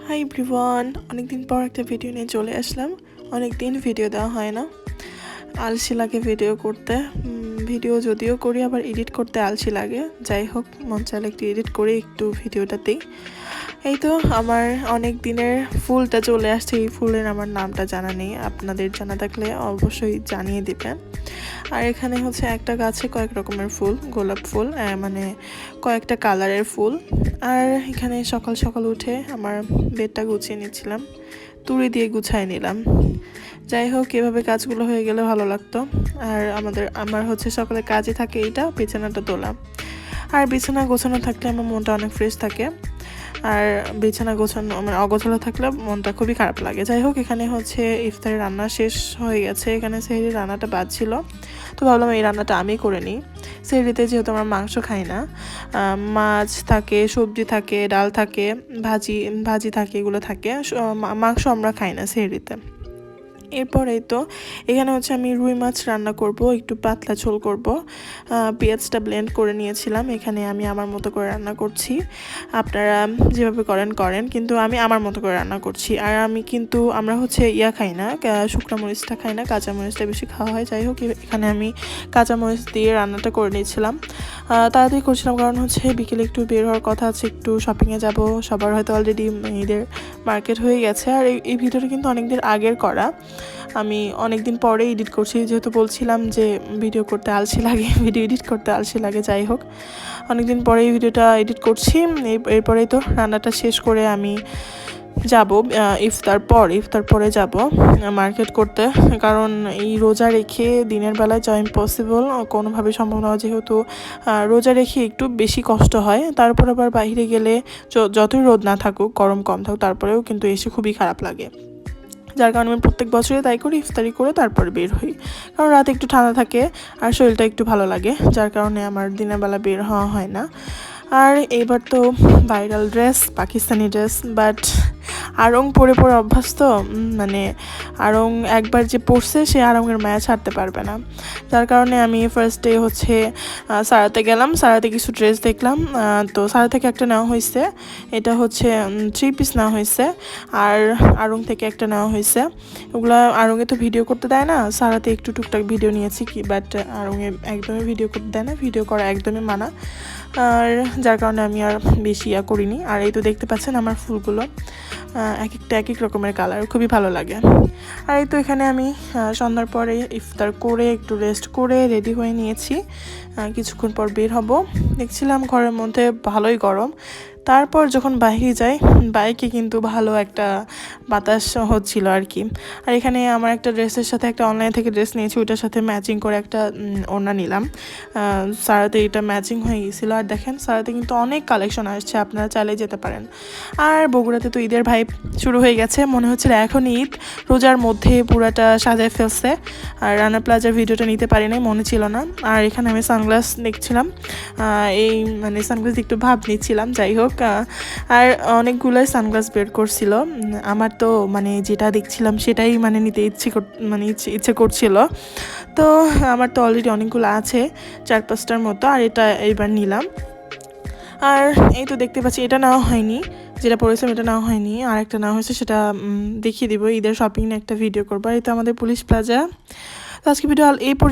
Hi everyone, অনেকদিন পর একটা ভিডিও নিয়ে চলে আসলাম। অনেকদিন ভিডিও দেওয়া হয় না, আলসি লাগে ভিডিও করতে। ভিডিও যদিও করি আবার এডিট করতে আলসি লাগে। যাই হোক, মন চাইলে একটু এডিট করে একটু ভিডিওটাতেই। এই তো আমার অনেক দিনের ফুলটা চলে আসছে। এই ফুলের আমার নামটা জানা নেই, আপনাদের জানা থাকলে অবশ্যই জানিয়ে দিবেন। আর এখানে হচ্ছে একটা গাছে কয়েক রকমের ফুল, গোলাপ ফুল, মানে কয়েকটা কালারের ফুল। আর এখানে সকাল সকাল উঠে আমার বেডটা গুছিয়ে নিচ্ছিলাম, তুড়ি দিয়ে গুছাই নিলাম। যাই হোক, এভাবে কাজগুলো হয়ে গেলে ভালো লাগতো। আর আমার হচ্ছে সকালে কাজে থাকে এইটা, বিছানাটা তোলা। আর বিছানা গোছানো থাকলে আমার মনটা অনেক ফ্রেশ থাকে। আর বিছানা গোছানো মানে অগোছালো থাকলে মনটা খুবই খারাপ লাগে। যাই হোক, এখানে হচ্ছে ইফতারের রান্না শেষ হয়ে গেছে। এখানে সেহরির রান্নাটা বাজছিল, তো ভাবলাম এই রান্নাটা আমি করে নিই। সেহরিতে যেহেতু আমরা মাংস খাই না, মাছ থাকে, সবজি থাকে, ডাল থাকে, ভাজি থাকে, এগুলো থাকে। মাংস আমরা খাই না সেহরিতে। এরপরেই তো এখানে হচ্ছে আমি রুই মাছ রান্না করব, একটু পাতলা ঝোল করব। পেঁয়াজটা ব্লেন্ড করে নিয়েছিলাম। এখানে আমি আমার মতো করে রান্না করছি, আপনারা যেভাবে করেন, কিন্তু আমি আমার মতো করে রান্না করছি। আর আমরা হচ্ছে খাই না, শুকনো মরিচটা খাই না, কাঁচা মরিচটা বেশি খাওয়া হয়। যাই হোক, এখানে আমি কাঁচা মরিচ দিয়ে রান্নাটা করে নিয়েছিলাম। তাড়াতাড়ি করছিলাম কারণ হচ্ছে বিকেলে একটু বের হওয়ার কথা আছে, একটু শপিংয়ে যাব। সবার হয়তো অলরেডি ঈদের মার্কেট হয়ে গেছে। আর এই ভিডিওটা কিন্তু অনেকদিন আগের করা, আমি অনেকদিন পরে এডিট করছি, যেহেতু বলছিলাম যে ভিডিও করতে আলসি লাগে, ভিডিও এডিট করতে আলসি লাগে। যাই হোক, অনেকদিন পরে এই ভিডিওটা এডিট করছি। এরপরেই তো রান্নাটা শেষ করে আমি যাব ইফতার পরে যাব মার্কেট করতে। কারণ এই রোজা রেখে দিনের বেলায় যাওয়া ইম্পসিবল, কোনোভাবে সম্ভব নয়। যেহেতু রোজা রেখে একটু বেশি কষ্ট হয়, তারপর আবার বাইরে গেলে যতই রোদ না থাকুক, গরম কম থাকুক, তারপরেও কিন্তু এসে খুবই খারাপ লাগে। যার কারণে আমি প্রত্যেক বছরই তাই করি, ইফতারি করে তারপরে বের হই। কারণ রাতে একটু ঠান্ডা থাকে আর শরীরটা একটু ভালো লাগে, যার কারণে আমার দিনের বেলা বের হওয়া হয় না। আর এইবার তো viral dress, Pakistani dress, but আড়ং পরে অভ্যাস তো, মানে আড়ং একবার যে পরছে সে আড়ংয়ের মায়া ছাড়তে পারবে না। যার কারণে আমি ফার্স্ট ডে হচ্ছে সারাতে গেলাম, সারাতে কিছু ড্রেস দেখলাম। তো সারা থেকে একটা নেওয়া হয়েছে, এটা হচ্ছে 3 পিস নেওয়া হয়েছে। আর আড়ং থেকে একটা নেওয়া হয়েছে। ওগুলো আড়ংয়ে তো ভিডিও করতে দেয় না, সারাতে একটু টুকটাক ভিডিও নিয়েছি কি, বাট আড়ংয়ে একদমই ভিডিও করতে দেয় না, ভিডিও করা একদমই মানা। আর যার কারণে আমি আর বেশি করিনি। আর এই তো দেখতে পাচ্ছেন আমার ফুলগুলো এক এক রকমের কালার, খুবই ভালো লাগে। আর এই তো এখানে আমি সন্ধ্যার পরে ইফতার করে একটু রেস্ট করে রেডি হয়ে নিয়েছি, কিছুক্ষণ পর বের হব। দেখছিলাম ঘরের মধ্যে ভালোই গরম, তারপর যখন বাইরে যাই, বাইকে কিন্তু ভালো একটা বাতাস হচ্ছিল আর কি। আর এখানে আমার একটা ড্রেসের সাথে একটা অনলাইন থেকে ড্রেস নিয়েছি, ওইটার সাথে ম্যাচিং করে একটা ওড়না নিলাম। সারাতে এটা ম্যাচিং হয়ে গিয়েছিলো। আর দেখেন, সারাতে কিন্তু অনেক কালেকশন আসছে, আপনারা চাইলে যেতে পারেন। আর বগুড়াতে তো ঈদের ভাইব শুরু হয়ে গেছে, মনে হচ্ছিল এখন ঈদ, রোজার মধ্যে পুরাটা সাজায় ফেলছে। আর রানা প্লাজার ভিডিওটা নিতে পারি নাই, মনে ছিল না। আর এখানে আমি সানগ্লাস দেখছিলাম, এই মানে সানগ্লাস একটু ভাব নিচ্ছিলাম। যাই হোক, আর অনেকগুলোই সানগ্লাস বের করছিল। আমার তো মানে যেটা দেখছিলাম সেটাই মানে নিতে ইচ্ছে করছিল। তো আমার তো অলরেডি অনেকগুলো আছে, 4-5টার মতো, আর এটা এইবার নিলাম। আর এই তো দেখতে পাচ্ছি এটা নেওয়া হয়নি, যেটা পরেছিলাম এটা নেওয়া হয়নি, আর একটা নেওয়া হয়েছে, সেটা দেখিয়ে দিব। ঈদের শপিং নিয়ে একটা ভিডিও করবো। এই তো আমাদের পুলিশ প্লাজা। তো আজকে ভিডিও এই পর্যন্ত।